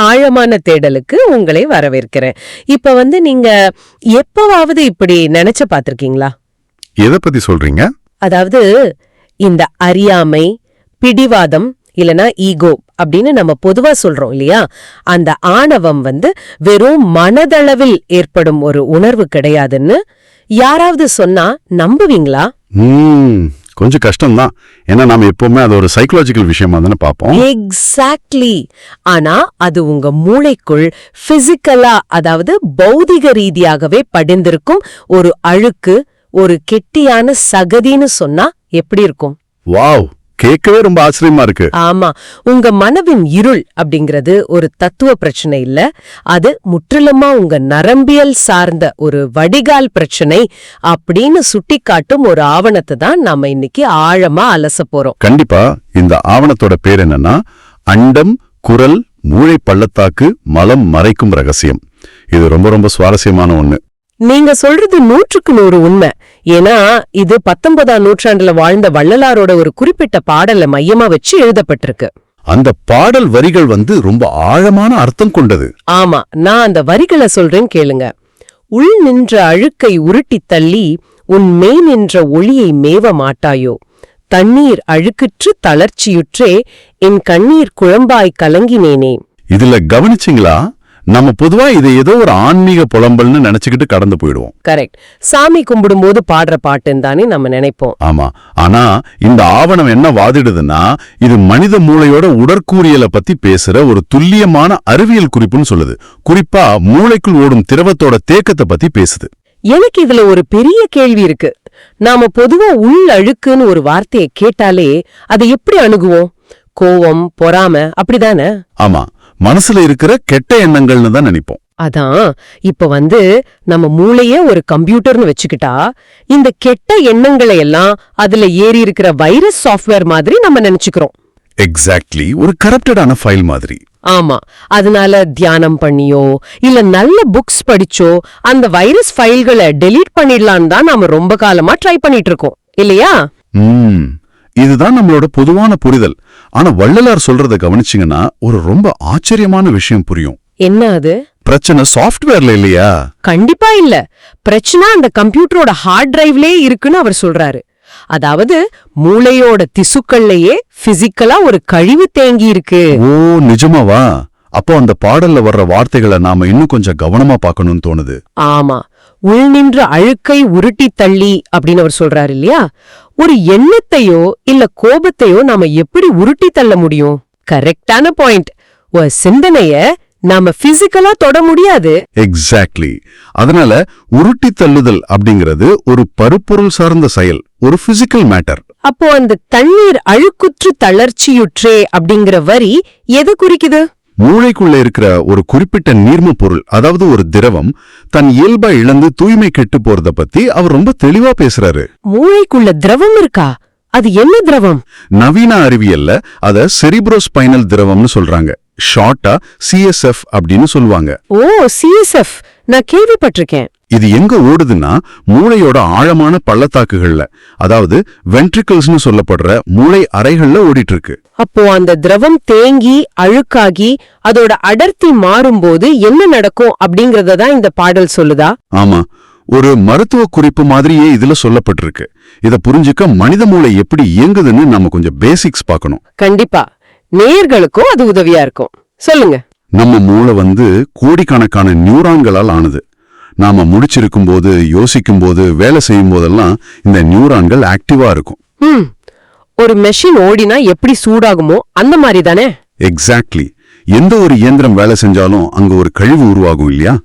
ஆழமான தேடலுக்கு உங்களை வரவேற்கிறேன். இப்ப நீங்க எப்பவாவது இப்படி நினைச்சு பாத்திருக்கீங்களா? எதை பத்தி சொல்றீங்க? அதாவது இந்த அறியாமை, பிடிவாதம் இல்லனா ஈகோ அப்படின்னு நம்ம பொதுவா சொல்றோம் இல்லையா, அந்த ஆணவம் வெறும் மனதளவில் ஏற்படும் ஒரு உணர்வு கிடையாதுன்னு யாராவது சொன்னா நம்புவீங்களா? கொஞ்சம் கஷ்டம்தான். ஏன்னா நாம எப்பவுமே அது ஒரு சைக்கலாஜிக்கல் விஷயமா தானே பார்ப்போம். எக்ஸாக்ட்லி. ஆனா அது உங்க மூளைக்குள் பிசிக்கலா, அதாவது பௌதிக ரீதியாகவே படிந்திருக்கும் ஒரு அழுக்கு, ஒரு கெட்டியான சகதின்னு சொன்னா எப்படி இருக்கும்? வாவ், கேட்கவே ரொம்ப ஆச்சரியமா இருக்கு. ஆமா, உங்க மனவின் இருள் அப்படிங்கிறது ஒரு தத்துவ பிரச்சனை இல்ல, அது முற்றிலுமா உங்க நரம்பியல் சார்ந்த ஒரு வடிகால் பிரச்சனை அப்படின்னு சுட்டிக்காட்டும் ஒரு ஆவணத்தை தான் நாம இன்னைக்கு ஆழமா அலச போறோம். கண்டிப்பா. இந்த ஆவணத்தோட பேர் என்னன்னா, அண்டம், குரல், மூளை பள்ளத்தாக்கு, மலம் மறைக்கும் ரகசியம். இது ரொம்ப ரொம்ப சுவாரஸ்யமான ஒண்ணு. நீங்க சொல்றது 100% உண்மை. ஏன்னா இது 19ஆம் நூற்றாண்டுல வாழ்ந்த வள்ளலாரோட ஒரு குறிப்பிட்ட பாடலை மையமா வச்சு எழுதப்பட்டிருக்கு. அந்த பாடல் வரிகள் ரொம்ப ஆழமான அர்த்தம் கொண்டது. ஆமா, நான் அந்த வரிகளை சொல்றேன் கேளுங்க. உள் நின்ற அழுக்கை உருட்டி தள்ளி உன் மெய் நின்ற ஒளியை மேவ மாட்டாயோ, தண்ணீர் அழுக்குற்று தளர்ச்சியுற்றே என் கண்ணீர் குழம்பாய் கலங்கினேனே. இதுல கவனிச்சிங்களா? நம்ம பொதுவா இதை ஏதோ ஒரு ஆன்மீக புலம்பல்னு நினைச்சுக்கிட்டு கடந்து போயிடுவோம். கரெக்ட். சாமி கும்பிடும் போது பாடுற பாட்டுன்னு தானே நம்ம நினைப்போம். ஆமா. ஆனா இந்த ஆவணம் என்ன வாதிடுதுன்னா, இது மனித மூளையோட உடற்கூறியலை பத்தி பேசுற ஒரு துல்லியமான அறிவியல் குறிப்புன்னு சொல்லுது. குறிப்பா மூளைக்குள் ஓடும் திரவத்தோட தேக்கத்தை பத்தி பேசுது. எனக்கு இதுல ஒரு பெரிய கேள்வி இருக்கு. நாம பொதுவா உள் அழுக்குன்னு ஒரு வார்த்தையை கேட்டாலே அதை எப்படி அணுகுவோம்? கோவம், பொறாம, அப்படிதானே? ஆமா, மனசுல இருக்கிற கெட்ட எண்ணங்கள்னு தான் நினைப்போம். அதான் இப்ப நம்ம மூளையே ஒரு கம்ப்யூட்டர்னு வச்சுக்கிட்டா, இந்த கெட்ட எண்ணங்களை எல்லாம் அதுல ஏறி இருக்கிற வைரஸ் சாஃப்ட்வேர் மாதிரி நம்ம நினைச்சுக்கிறோம். எக்ஸாக்ட்லி, ஒரு கரப்டடான ஃபைல் மாதிரி. ஆமா, அதனால தியானம் பண்ணியோ இல்ல நல்ல புக்ஸ் படிச்சோ அந்த வைரஸ் ஃபைல்களை டெலீட் பண்ணிடலான்னு தான் நாம ரொம்ப காலமா ட்ரை பண்ணிட்டு இருக்கோம் இல்லையா? இதுதான் நம்மளோட பொதுவான புரிதல். ஆனா வள்ளலார் சொல்றத கவனிச்சிங்கன்னா ஒரு ரொம்ப ஆச்சரியமான விஷயம் புரியும். என்ன அது? பிரச்சனை சாஃப்ட்வேர்ல இல்லையா? கண்டிப்பா இல்ல. பிரச்சனை அந்த கம்ப்யூட்டரோட ஹார்ட் டிரைவ்லயே இருக்குன்னு அவர் சொல்றாரு. அதாவது மூளையோட திசுக்கள்லயே பிசிக்கலா ஒரு கழிவு தேங்கி இருக்கு. ஓ, நிஜமாவா? அப்போ அந்த பாடல்ல வர்ற வார்த்தைகளை நாம இன்னும் கொஞ்சம் கவனமா பார்க்கணும்னு தோணுது. ஆமா, உள் நின்ற அழுக்கை உருட்டி தள்ளி அப்படின்னு அவர் சொல்றாரு இல்லையா? ஒரு எண்ணத்தையோ இல்ல கோபத்தையோ நாம எப்படி உருட்டி தள்ள முடியும்? கரெக்டான பாயிண்ட். ஒரு சிந்தனைய நாம பிசிக்கலா தொட முடியாது. எக்ஸாக்ட்லி. அதனால உருட்டி தள்ளுதல் அப்படிங்கிறது ஒரு பருப்பொருள் சார்ந்த செயல், ஒரு பிசிக்கல் மேட்டர். அப்போ அந்த தண்ணீர் அழுக்குற்று தளர்ச்சியுற்றே அப்படிங்கிற வரி எது குறிக்குது? மூளைக்குள்ள இருக்கிற ஒரு குறிப்பிட்ட நீர்ம பொருள், அதாவது ஒரு திரவம் தன் இயல்பா இழந்து தூய்மை கெட்டு போறத பத்தி அவர் ரொம்ப தெளிவா பேசுறாரு. மூளைக்குள்ள திரவம் இருக்கா? அது என்ன திரவம்? நவீன அறிவியல்ல அத செரிப்ரோஸ்பைனல் திரவம்னு சொல்றாங்க. ஷார்ட்டா CSF அப்படின்னு சொல்லுவாங்க. ஓ, CSF நான் கேள்விப்பட்டிருக்கேன். இது எங்க ஓடுதுன்னா மூளையோட ஆழமான பள்ளத்தாக்குகள்ல, அதாவது வென்ட்ரிக்கிள்ஸ்னு சொல்லப்படுற மூளை அறைகள்ல ஓடிட்டு இருக்கு. அப்போ அந்த திரவம் தேங்கி அழுக்காகி அதோட அடர்த்தி மாறும்போது என்ன நடக்கும் அப்படிங்கறதான் இந்த பாடல் சொல்லுதா? ஆமா, ஒரு மருத்துவ குறிப்பு மாதிரியே இதுல சொல்லப்பட்டிருக்கு. இத புரிஞ்சுக்க மனித மூளை எப்படி இயங்குதுன்னு நம்ம கொஞ்சம் பேசிக்ஸ் பார்க்கணும். கண்டிப்பா, நேயர்களுக்கும் அது உதவியா இருக்கும். சொல்லுங்க. நம்ம மூளை கோடிக்கணக்கான நியூரான்களால் ஆனது. நாம முடிச்சிருக்கும் போது, யோசிக்கும் போது, வேலை செய்யும் போதெல்லாம் இந்த நியூரான்கள் ஆக்டிவா இருக்கும். ஒரு மெஷின் ஓடினா எப்படி சூடாகுமோ அந்த மாதிரி தானே? எக்ஸாக்ட்லி. எந்த ஒரு இயந்திரம் வேலை செஞ்சாலும் அங்க ஒரு கழிவு உருவாகும் இல்லையா?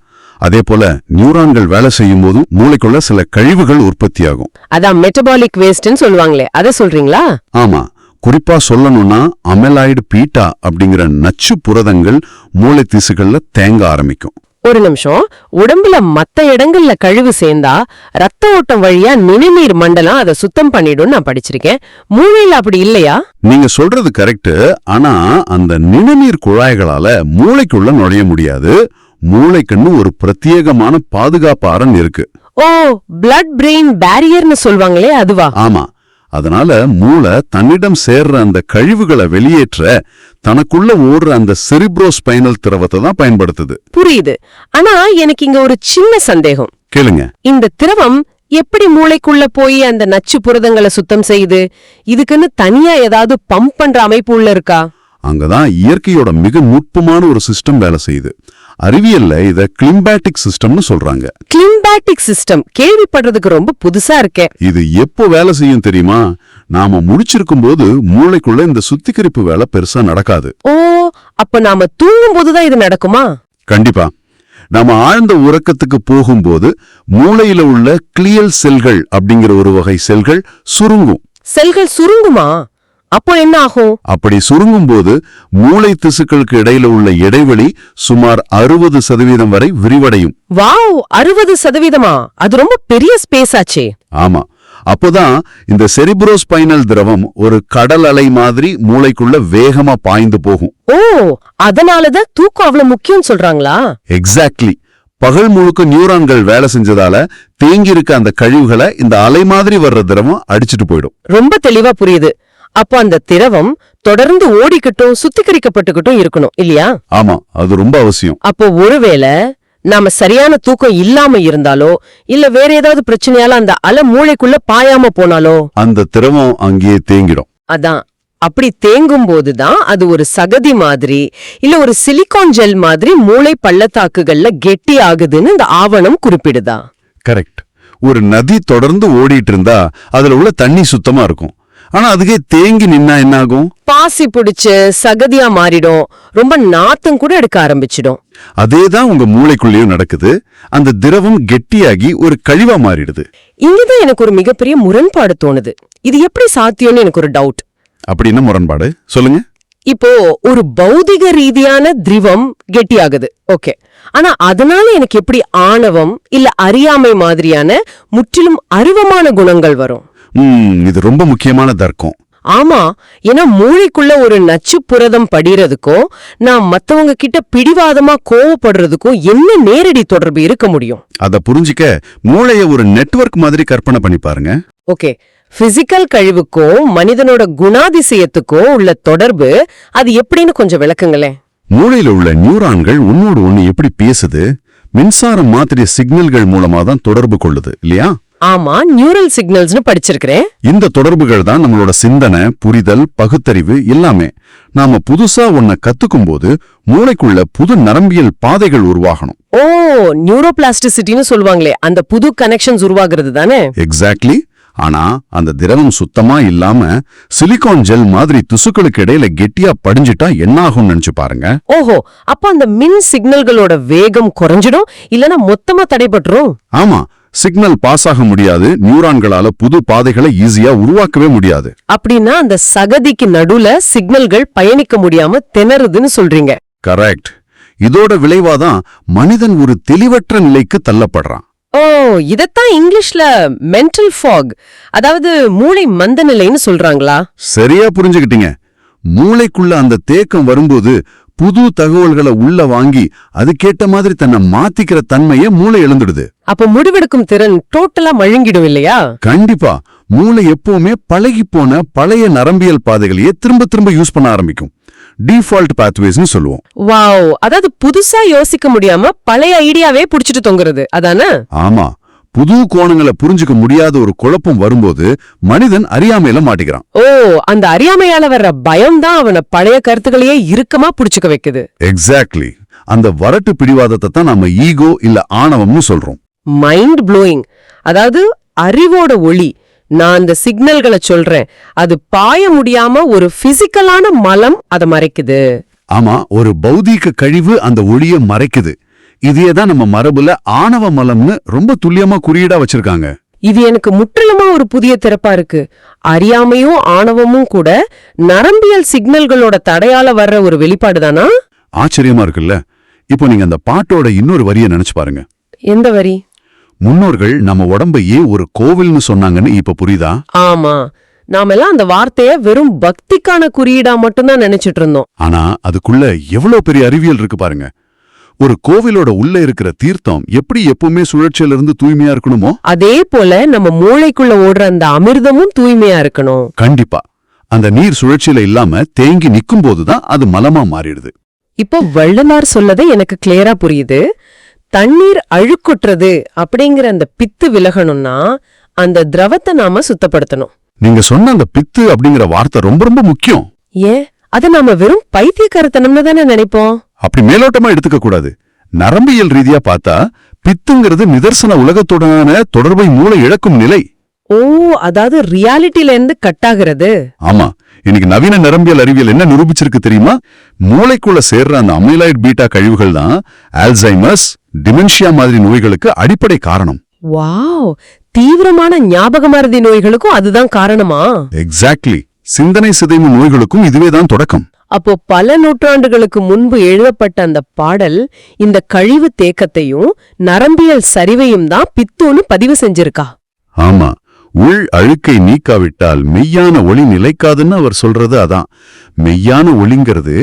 அதே போல நியூரான்கள் வேலை செய்யும் போதும் மூளைக்குள்ள சில கழிவுகள் உற்பத்தியாகும். அதான் மெட்டபாலிக் வேஸ்ட்னு சொல்லுவாங்களே, அத சொல்றீங்களா? ஆமா, குறிப்பா சொல்லணும்னா அமெலாய்டு பீட்டா அப்படிங்கிற நச்சு புரதங்கள் மூளை திசுகள்ல தேங்க ஆரம்பிக்கும். ஒரு நிமிஷம், உடம்புல மத்த இடங்கள்ல கழிவு சேர்ந்தா ரத்த ஓட்டம் வழியா நிணநீர் மண்டலம் அதை சுத்தம் பண்ணிடும் நான் படிச்சிருக்கேன். மூளையில அப்படி இல்லையா? நீங்க சொல்றது கரெக்ட். ஆனா அந்த நிணநீர் குழாய்களால மூளைக்குள்ள நுழைய முடியாது. மூளைக்குன்னு ஒரு பிரத்யேகமான பாதுகாப்பு அரண் இருக்கு. ஓ, பிளட் பிரெயின் பேரியர்னு சொல்வாங்களே, அதுவா? ஆமா, அதனால மூளை தன்னிடம் சேர்ற அந்த கழிவுகளை வெளியேற்ற தனக்குள்ள ஓடுற அந்த செரிப்ரோஸ்பைனல் திரவத்தை தான் பயன்படுத்துது. புரியுது. ஆனா எனக்கு இங்க ஒரு சின்ன சந்தேகம். கேளுங்க. இந்த திரவம் எப்படி மூளைக்குள்ள போய் அந்த நச்சு புரதங்களை சுத்தம் செய்யுது? இதுக்குன்னு தனியா ஏதாவது பம்ப் பண்ற அமைப்பு உள்ள இருக்கா? அங்கதான் இயற்கையோட மிக நுட்பமான ஒரு சிஸ்டம் வேலை செய்யுது. அறிவியல்ல இத கிளிம்பாட்டிக் சிஸ்டம்னு சொல்றாங்க. கிளிம்பாட்டிக் சிஸ்டம் கேள்விப்படுறதுக்கு ரொம்ப புதுசா இருக்கே. இது எப்போ வேலை செய்யும் தெரியுமா? நாம முடிச்சிருக்கும் போது மூளைக்குள்ள இந்த சுத்திகரிப்பு வேலை பெருசா நடக்காது. ஓ, அப்ப நாம தூங்கும் போதுதான் இது நடக்குமா? கண்டிப்பா. நாம ஆழ்ந்த உறக்கத்துக்கு போகும்போது மூளையில உள்ள கிளியல் செல்கள் அப்படிங்கிற ஒரு வகை செல்கள் சுருங்கும். செல்கள் சுருங்குமா? அப்போ என்ன ஆகும்? அப்படி சுருங்கும் போது மூளை திசுக்களுக்கு இடையில உள்ள இடைவெளி சுமார் 60% வரை விரிவடையும். வாவ், 60%? அது ரொம்ப பெரிய ஸ்பேஸ் ஆச்சே. ஆமா. அப்போதான் இந்த செரிப்ரோஸ்பைனல் திரவம் ஒரு கடல் அலை மாதிரி மூளைக்குள்ள வேகமா பாய்ந்து போகும். ஓ, அதனாலதான் தூக்கம் அவ்வளவு முக்கியம் சொல்றாங்களா? எக்ஸாக்ட்லி. பகல் முழுக்க நியூரான்கள் வேலை செஞ்சதால தேங்கி இருக்க அந்த கழிவுகளை இந்த அலை மாதிரி வர்ற திரவம் அடிச்சிட்டு போயிடும். ரொம்ப தெளிவா புரியுது. அப்போ அந்த திரவம் தொடர்ந்து ஓடிக்கிட்டும் சுத்திகரிக்கப்பட்டுக்கிட்டும் இருக்கணும் இல்லையா? ஆமா, அது ரொம்ப அவசியம். அப்போ ஒருவேளை நாம சரியான தூக்கம் இல்லாம இருந்தாலோ இல்ல வேற ஏதாவது பிரச்சனையால அந்த அலை மூளைக்குள்ள பாயாம போனாலோ அந்த திரவம் அங்கேயே தேங்கிடும். அதான், அப்படி தேங்கும் போதுதான் அது ஒரு சகதி மாதிரி இல்ல ஒரு சிலிகான் ஜெல் மாதிரி மூளை பள்ளத்தாக்குகள்ல கெட்டி ஆகுதுன்னு இந்த ஆவணம் குறிப்பிடுதா? கரெக்ட். ஒரு நதி தொடர்ந்து ஓடிட்டு இருந்தா அதுல உள்ள தண்ணி சுத்தமா இருக்கும். ஆனா அதுக்கே தேங்கி நின்னா என்ன ஆகும்? பாசி பிடிச்சு சகதியா மாறிடும். ரொம்ப நாத்தம் கூட எடுக்க ஆரம்பிச்சிடும். அதேதான் உங்க மூளைக்குள்ளேயும் நடக்குது. அந்த திரவம் கெட்டியாகி ஒரு கழிவா மாறிடுது. இங்கதான் எனக்கு ஒரு மிகப்பெரிய முரண்பாடு தோணுது. இது எப்படி சாத்தியம்னு எனக்கு ஒரு டவுட். அப்படின்னா முரண்பாடு சொல்லுங்க. இப்போ ஒரு பௌதிக ரீதியான திரவம் கெட்டியாகுது, ஓகே. ஆனா அதனால எனக்கு எப்படி ஆணவம் இல்ல அறியாமை மாதிரியான முற்றிலும் அருவமான குணங்கள் வரும்? இது ரொம்ப முக்கியமான தர்க்கம். ஆமா, ஏன்னா மூளைக்குள்ள ஒரு நச்சு புரதம் படிறதுக்கும் நான் மத்தவங்க கிட்ட பிடிவாதமா கோவப்படுறதுக்கும் என்ன நேரடி தொடர்பு இருக்க முடியும்? அத புரிஞ்சிக்க மூளைய ஒரு நெட்வொர்க் மாதிரி கற்பனை பண்ணி பாருங்க. ஓகே, பிசிக்கல் கழிவுக்கும் மனிதனோட குணாதிசயத்துக்கும் உள்ள தொடர்பு அது எப்படின்னு கொஞ்சம் விளக்குங்களேன். மூளையில உள்ள நியூரான்கள் ஒன்னோடு ஒன்னு எப்படி பேசுது? மின்சாரம் மாதிரி சிக்னல்கள் மூலமா தான் தொடர்பு கொள்ளுது இல்லையா? ஆமா, நியூரல் சிக்னல்ஸ்னு படிச்சிருக்கிறேன். இந்த தொடர்புகள் தான் நம்மளோட சிந்தனை, புரிதல், பகுத்தறிவு எல்லாமே. நாம புதுசா ஒன்ன கத்துக்கும் போது மூளைக்குள்ள புது நரம்பியல் பாதைகள் உருவாகணும். ஓ, நியூரோபிளாஸ்டிசிட்டின்னு சொல்லுவாங்களே, அந்த புது கனெக்ஷன்ஸ் உருவாகிறது தானே? எக்ஸாக்ட்லி. ஆனா அந்த திரவம் சுத்தமா இல்லாம சிலிகான் ஜெல் மாதிரி திசுக்களுக்கு இடையில கெட்டியா படிஞ்சிட்டா என்ன ஆகும் நினைச்சு பாருங்க. ஓஹோ, அப்ப அந்த மின் சிக்னல்களோட வேகம் குறைஞ்சிடும், இல்லனா மொத்தமா தடைபட்டுரும். ஆமா, சிக்னல் பாஸ் ஆக முடியாது. நியூரான்களால புது பாதைகளை ஈஸியா உருவாக்கவே முடியாது. அப்படின்னா அந்த சகதிக்கு நடுவுல சிக்னல்கள் பயணிக்க முடியாம திணறுதுன்னு சொல்றீங்க. கரெக்ட். இதோட விளைவாதான் மனிதன் ஒரு தெளிவற்ற நிலைக்கு தள்ளப்படுறான். ஓ, இதத்தான் இங்கிலீஷ்ல மென்டல் ஃபாக், அதாவது மூளை மந்த நிலைன்னு சொல்றாங்களா? சரியா புரிஞ்சுக்கிட்டீங்க. மூளைக்குள்ள அந்த தேக்கம் வரும்போது புது தகவல்களை உள்ள வாங்கி அதுக்கேட்ட மாதிரி தன்னை மாத்திக்கிற தன்மையை மூளை இழந்துடுது. அப்ப முடிவெடுக்கும் திறன் டோட்டலா மழுங்கிடும் இல்லையா? கண்டிப்பா. மூளை எப்பவுமே பழகி போன பழைய நரம்பியல் பாதைகளையே திரும்ப திரும்ப யூஸ் பண்ண ஆரம்பிக்கும். டிஃபால்ட் பாத்வேஸ்னு சொல்லுவோம். வாவ், அதாவது புதுசா யோசிக்க முடியாம பழைய ஐடியாவே புடிச்சிட்டு தொங்குறது அதானே? ஆமா. புது கோணங்களை புரிஞ்சுக்க முடியாத ஒரு குழப்பம் வரும்போது மனிதன் அறியாமையில மாட்டிக்கிறான். ஓ, அந்த அறியாமையால வர்ற பயம் தான் அவனை பழைய கருத்துக்களையே இறுக்கமா புடிச்சுக்க வைக்குது. எக்ஸாக்ட்லி. அந்த வரட்டு பிடிவாதத்தை தான் நம்ம ஈகோ இல்ல ஆணவம்னு சொல்றோம். Mind blowing. அதாவது அறிவோட ஒளி. நான் அந்த சிக்னல்களை சொல்றேன், அது பாய முடியாம ஒரு பிசிக்கலான மலம் அதை மறைக்குது. ஆமா, ஒரு பௌதீக கழிவு அந்த ஒளியை மறைக்குது. இதேதான் நம்ம மரபுல ஆணவ மலம்னு ரொம்ப துல்லியமா குறியீடா வச்சிருக்காங்க. இது எனக்கு முற்றிலுமா ஒரு புதிய திறப்பா இருக்கு. அறியாமையும் ஆணவமும் கூட நரம்பியல் சிக்னல்களோட தடையால வர்ற ஒரு வெளிப்பாடுதானா? ஆச்சரியமா இருக்குல்ல. இப்போ நீங்க அந்த பாட்டோட இன்னொரு வரியை நினைச்சு பாருங்க. எந்த வரி? முன்னோர்கள் நம்ம உடம்பையே ஒரு கோவில்னு சொன்னாங்கன்னு இப்ப புரியுதா? ஆமா, நாமெல்லாம் அந்த வார்த்தைய வெறும் பக்திக்கான குறியீடா மட்டும்தான் நினைச்சிட்டு இருந்தோம். ஆனா அதுக்குள்ள எவ்வளவு பெரிய அறிவியல் இருக்கு பாருங்க. ஒரு கோவிலோட உள்ள இருக்கிற தீர்த்தம் எப்படி எப்பவுமே சுழற்சியில இருந்து தூய்மையா இருக்கணுமோ அதே போல நம்ம மூளைக்குள்ள ஓடுற அந்த அமிர்தமும் தூய்மையா இருக்கணும். கண்டிப்பா அந்த நீர் சுழற்சியில இல்லாம தேங்கி நிக்கும் போதுதான் அது மலமா மாறிடுது. இப்போ வள்ளலார் சொல்லதை எனக்கு கிளியரா புரியுது. தண்ணீர் அழுக்குற்றது அப்படிங்கிற அந்த பித்து விலகணும்னா அந்த திரவத்தை நாம சுத்தப்படுத்தணும். நீங்க சொன்ன அந்த பித்து அப்படிங்கிற வார்த்தை ரொம்ப ரொம்ப முக்கியம். ஏன் அத நாம வெறும் பைத்தியக்காரத்தனம்னு தானே நினைப்போம். அப்படி மேலோட்டமா எடுத்துக்க கூடாது. நரம்பியல் ரீதியா பார்த்தா பித்துங்கிறது நிதர்சன உலகத்துடனான தொடர்பை மூளை இழக்கும் நிலை. ஓ, அதாவது ரியாலிட்டில இருந்து கட்டாகிறது. ஆமா, இன்னைக்கு நவீன நரம்பியல் அறிவியல் என்ன நிரூபிச்சிருக்கு தெரியுமா? மூளைக்குள்ள சேர்ற அந்த அமைலாய்டு பீட்டா கழிவுகள் தான் ஆல்சைமர்ஸ், டிமென்ஷியா மாதிரி நோய்களுக்கு அடிப்படை காரணம். வாவ், தீவிரமான ஞாபக மறதி நோய்களுக்கும் அதுதான் காரணமா? எக்ஸாக்ட்லி. சிந்தனை சிதைவு நோய்களுக்கும் இதுவேதான் தொடக்கம். அப்போ பல நூற்றாண்டுகளுக்கு முன்பு எழுதப்பட்ட அந்த பாடல் இந்த கழிவு தேக்கத்தையும் நரம்பியல் சரிவையும் தான் பித்தோன்னு பதிவு செஞ்சிருக்கா? ஆமா, உள் அழுக்கை நீக்காவிட்டால் மெய்யான ஒளி நிலைக்காதுன்னு அவர் சொல்றது அதான். மெய்யான ஒளிங்கிறது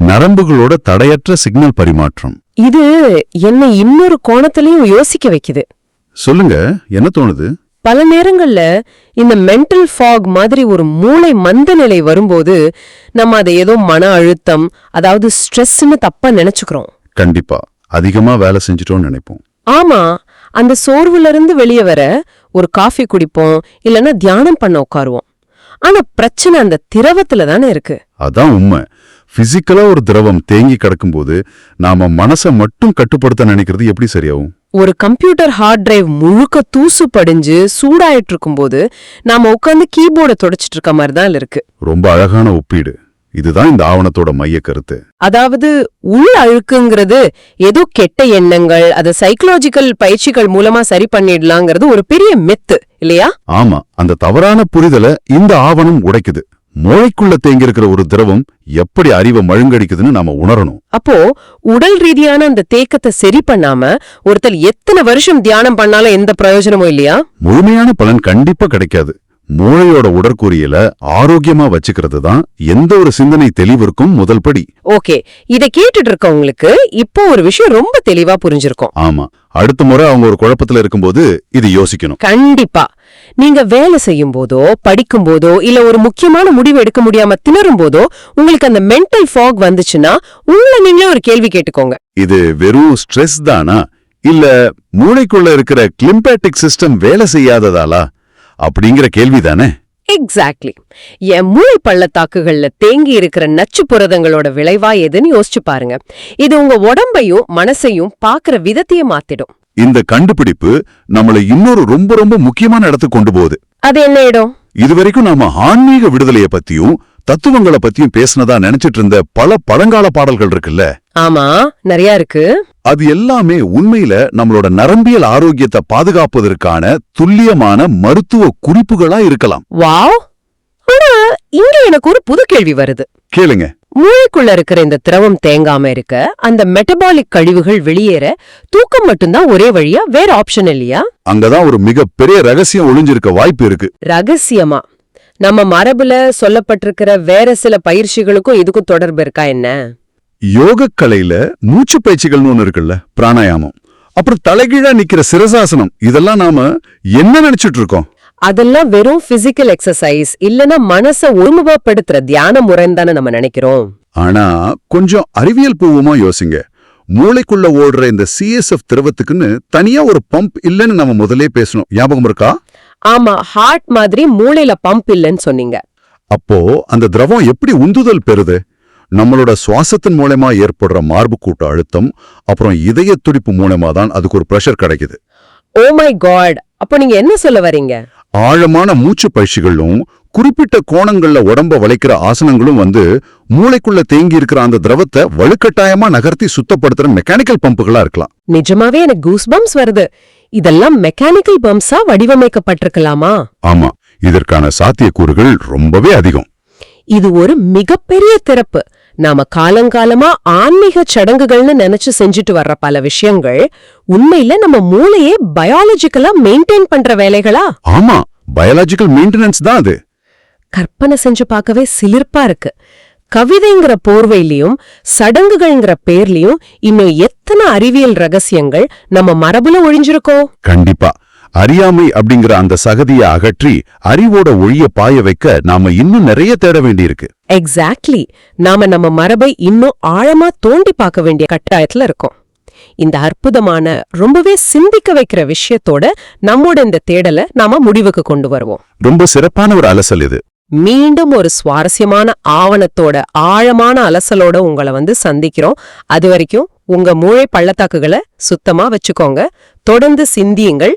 நரம்புகளோட தடையற்ற சிக்னல் பரிமாற்றம். இது என்னை இன்னொரு கோணத்திலையும் யோசிக்க வைக்குது. சொல்லுங்க, என்ன தோணுது? பல நேரங்கள்ல இந்த மென்டல் ஃபாக் மாதிரி ஒரு மூளை மந்த நிலை வரும்போது நம்ம அதை ஏதோ மன அழுத்தம், அதாவது ஸ்ட்ரெஸ்ன்னு தப்பா நினைச்சுக்கிறோம். கண்டிப்பா அதிகமா வேலை செஞ்சிட்டோம்னு நினைப்போம். ஆமா, அந்த சோர்வுல இருந்து வெளியே வர ஒரு காஃபி குடிப்போம், இல்லைன்னா தியானம் பண்ண உட்காருவோம். ஆனா பிரச்சனை அந்த திரவத்துல தானே இருக்கு. அதான் உண்மை. பிசிக்கலா ஒரு திரவம் தேங்கி கிடக்கும்போது நாம மனசை மட்டும் கட்டுப்படுத்த நினைக்கிறது எப்படி சரியாகும்? ஒரு கம்ப்யூட்டர் ஹார்ட் டிரைவ் முழுக்க தூசு படிஞ்சு சூடாயிட்டு இருக்கும்போது நாம உட்காந்து கீபோர்டை தொடச்சிட்டு இருக்க மாதிரி தான் இருக்கு. ரொம்ப அழகான ஒப்பீடு. இதுதான் இந்த ஆவணத்தோட மைய கருத்து. அதாவது உள் அழுக்குங்கிறது ஏதோ கெட்ட எண்ணங்கள், அதை சைக்கலாஜிக்கல் பயிற்சிகள் மூலமா சரி பண்ணிடலாங்கிறது ஒரு பெரிய மித்து இல்லையா? ஆமா, அந்த தவறான புரிதலை இந்த ஆவணம் உடைக்குது. மூளைக்குள்ள தேங்கி இருக்கிற ஒரு திரவம் எப்படி அறிவை மழுங்கடிக்குதுன்னு நாம உணரணும். அப்போ உடல் ரீதியான அந்த தேக்கத்தை சரி பண்ணாம ஒருத்தர் எத்தனை வருஷம் தியானம் பண்ணாலும் எந்த பிரயோஜனமும் இல்லையா? முழுமையான பலன் கண்டிப்பா கிடைக்காது. மூளையோட உடற்கூறியல ஆரோக்கியமா வச்சுக்கிறது தான் எந்த ஒரு சிந்தனை தெளிவிற்கும் முதல் படி. ஓகே, இத கேட்டுட்டு இருக்கவங்களுக்கு இப்போ ஒரு விஷயம் ரொம்ப தெளிவா புரிஞ்சிருக்கும். ஆமா, அடுத்த முறை அவங்க ஒரு குழப்பத்துல இருக்கும்போது இது யோசிக்கணும். கண்டிப்பா. நீங்க வேலை செய்யும் போதோ, படிக்கும் போதோ, இல்ல ஒரு முக்கியமான முடிவு எடுக்க முடியாம திணறும் போதோ உங்களுக்கு அந்த மென்டல் ஃபாக் வந்துச்சுன்னா உங்களை நீங்களே ஒரு கேள்வி கேட்டுக்கோங்க. இது வெறும் ஸ்ட்ரெஸ் தானா, இல்ல மூளைக்குள்ள இருக்கிற கிளிம்பேட்டிக் சிஸ்டம் வேலை செய்யாததாலா அப்படிங்கிற கேள்விதானே? எக்ஸாக்ட்லி. என் மூளை பள்ளத்தாக்குகள்ல தேங்கி இருக்கிற நச்சு புரதங்களோட விளைவா எதுன்னு யோசிச்சு பாருங்க. இது உங்க உடம்பையும் மனசையும் பாக்குற விதத்தையே மாத்திடும். இந்த கண்டுபிடிப்பு நம்மளை இன்னொரு ரொம்ப ரொம்ப முக்கியமான இடத்துக்கு கொண்டு போகுது. அது என்ன இடம்? இதுவரைக்கும் நாம ஆன்மீக விடுதலைய பத்தியும் தத்துவங்களை பத்தியும் பேசினதா நினைச்சிட்டு இருந்த பல பழங்கால பாடல்கள் இருக்குல்ல? ஆமா, நிறைய இருக்கு. அது எல்லாமே உண்மையில நம்மளோட நரம்பியல் ஆரோக்கியத்தை பாதுகாப்பதற்கான துல்லியமான மருத்துவ குறிப்புகளா இருக்கலாம். வாவ்! ஆனா இங்க எனக்கு ஒரு புது கேள்வி வருது. கேளுங்க. மூளைக்குள்ள இருக்கிற இந்த திரவம் தேங்காம இருக்க, அந்த மெட்டபாலிக் கழிவுகள் வெளியேற தூக்கம் மட்டும்தான் ஒரே வழியா? வேற ஆப்ஷன் இல்லையா? அங்கதான் ஒரு மிகப்பெரிய ரகசியம் ஒளிஞ்சிருக்க வாய்ப்பு இருக்கு. ரகசியமா? நம்ம மரபுல சொல்லப்பட்டிருக்கிற வேற சில பயிற்சிகளுக்கும் இதுக்கும் தொடர்பு இருக்கா என்ன? யோகக்கலையில மூச்சு பயிற்சிகள்னு ஒண்ணு இருக்குல்ல, பிராணாயாமம், அப்புறம் தலைகீழா நிக்கிற சிரசாசனம், இதெல்லாம் நாம என்ன நினைச்சிட்டு இருக்கோம்? அதெல்லாம் வெறும் பிசிக்கல் எக்ஸசைஸ் இல்லனா மனசை ஒருமுகப்படுத்துற தியான முறைன்னு தானே நம்ம நினைக்கிறோம். ஆனா கொஞ்சம் அறிவியல் பூர்வமா யோசிங்க. மூளைக்குள்ள ஓடுற இந்த CSF திரவத்துக்குன்னு தனியா ஒரு பம்ப் இல்லன்னு நம்ம முதலே பேசணும். ஞாபகம் இருக்கா? ஆமா, ஹார்ட் மாதிரி மூளையில பம்ப் இல்லன்னு சொன்னீங்க. அப்போ அந்த திரவம் எப்படி உந்துதல் பெறுது? நம்மளோட சுவாசத்தின் மூலமா ஏற்படுற மார்பு கூட்ட அழுத்தம், அப்புறம் இதய துடிப்பு மூலமா தான் அதுக்கு ஒரு பிரஷர் கிடைக்குது. ஓ மை காட், அப்ப நீங்க என்ன சொல்ல வரீங்க? ஆழமான மூச்சு பயிற்சிகளும் குறிப்பிட்ட கோணங்கள்ல உடம்ப வளைக்கிற ஆசனங்களும் மூளைக்குள்ள தேங்கி இருக்கிற அந்த திரவத்தை வலுக்கட்டாயமா நகர்த்தி சுத்தப்படுத்துற மெக்கானிக்கல் பம்புகளா இருக்கலாம். நிஜமாவே எனக்கு கூஸ் பம்ப்ஸ் வருது. இதெல்லாம் மெக்கானிக்கல் பம்ப்ஸா வடிவமைக்கப்பட்டிருக்கலாமா? ஆமா, இதற்கான சாத்தியக்கூறுகள் ரொம்பவே அதிகம். இது ஒரு மிகப்பெரிய திறப்பு. நாம காலங்காலமா ஆன்மீக சடங்குகள்னு நினைச்சு செஞ்சுட்டு வர்ற பல விஷயங்கள் உண்மையில நம்ம மூளையே பயாலஜிக்கலா மெயின்டைன் பண்ற வேலைகளா? ஆமா, பயாலஜிக்கல் மெயின்டெனன்ஸ் தான் அது. கற்பனை செஞ்சு பார்க்கவே சிலிர்ப்பா இருக்கு. கவிதைங்கிற போர்வையிலயும் சடங்குகள்ங்கிற பேர்லயும் இன்னும் எத்தனை அறிவியல் ரகசியங்கள் நம்ம மரபுல ஒழிஞ்சிருக்கோம். கண்டிப்பா. அறியாமை அப்படிங்கிற அந்த சகதியை அகற்றி அறிவோட ஒளிய பாய வைக்க நாம இன்னும் நிறைய தேட வேண்டியிருக்கு. எக்ஸாக்ட்லி. நாம நம்ம மரபை இன்னும் ஆழமா தோண்டி பார்க்க வேண்டிய கட்டாயத்துல இருக்கோம். இந்த அற்புதமான ரொம்பவே சிந்திக்க வைக்கிற விஷயத்தோட நம்மோட இந்த தேடலை நாம முடிவுக்கு கொண்டு வருவோம். ரொம்ப சிறப்பான ஒரு அலசல் இது. மீண்டும் ஒரு சுவாரஸ்யமான ஆவணத்தோட ஆழமான அலசலோட உங்களை சந்திக்கிறோம். அது வரைக்கும் உங்க மூளை பள்ளத்தாக்குகளை சுத்தமா வச்சுக்கோங்க. தொடர்ந்து சிந்தியுங்கள்.